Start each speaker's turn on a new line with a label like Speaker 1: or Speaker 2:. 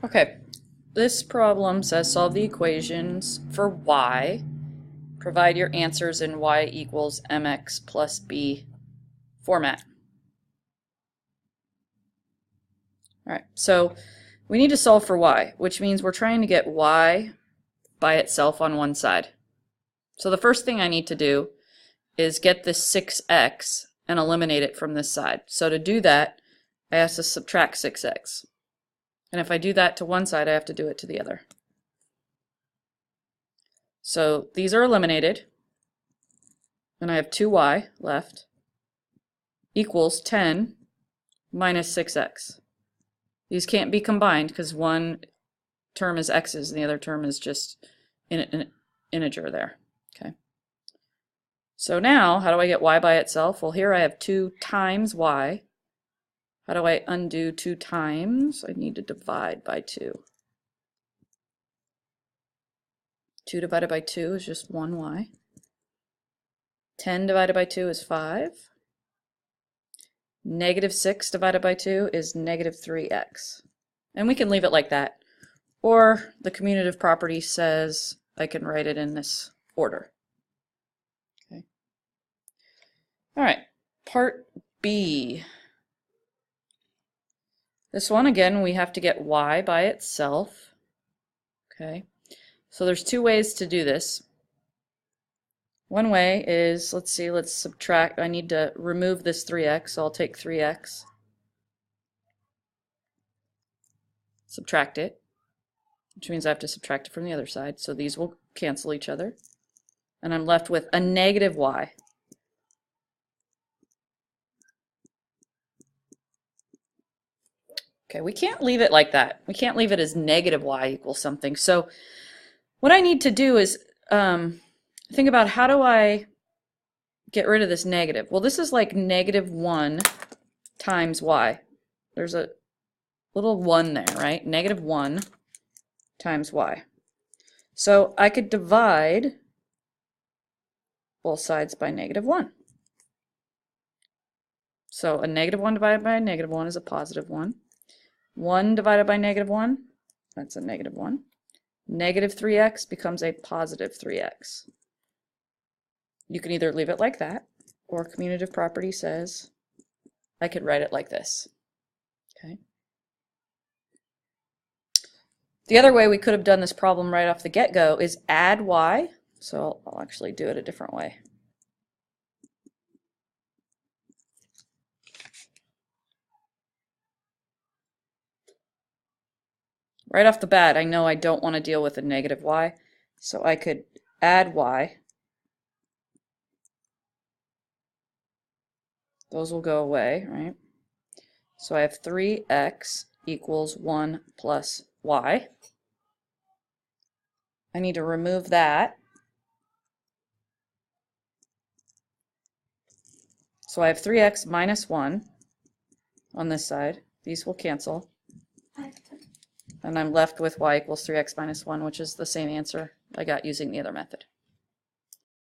Speaker 1: Okay, this problem says solve the equations for y. Provide your answers in y equals mx plus b format. All right, so we need to solve for y, which means we're trying to get y by itself on one side. So the first thing I need to do is get this 6x and eliminate it from this side. So to do that, I have to subtract 6x. And if I do that to one side, I have to do it to the other. So these are eliminated, and I have 2y left, equals 10 minus 6x. These can't be combined because one term is x's and the other term is just an integer there. Okay. So now, how do I get y by itself? Well, here I have 2 times y. How do I undo 2 times? I need to divide by 2. 2 divided by 2 is just 1y. 10 divided by 2 is 5. Negative 6 divided by 2 is negative 3x. And we can leave it like that. Or the commutative property says I can write it in this order. Okay. All right, part B. This one, again, we have to get y by itself. Okay, so there's 2 ways to do this. One way is, let's see, let's subtract. I need to remove this 3x, so I'll take 3x, subtract it, which means I have to subtract it from the other side. So these will cancel each other. And I'm left with a negative y. Okay, we can't leave it like that. We can't leave it as negative y equals something. So what I need to do is think about, how do I get rid of this negative? Well, this is like negative 1 times y. There's a little 1 there, right? Negative 1 times y. So I could divide both sides by negative 1. So a negative 1 divided by a negative 1 is a positive 1. 1 divided by negative 1, that's a negative 1. Negative 3x becomes a positive 3x. You can either leave it like that, or commutative property says I could write it like this. Okay. The other way we could have done this problem right off the get-go is add y. So I'll actually do it a different way. Right off the bat, I know I don't want to deal with a negative y, so I could add y. Those will go away, right? So I have 3x equals 1 plus y. I need to remove that. So I have 3x minus 1 on this side. These will cancel. And I'm left with y equals 3x minus 1, which is the same answer I got using the other method.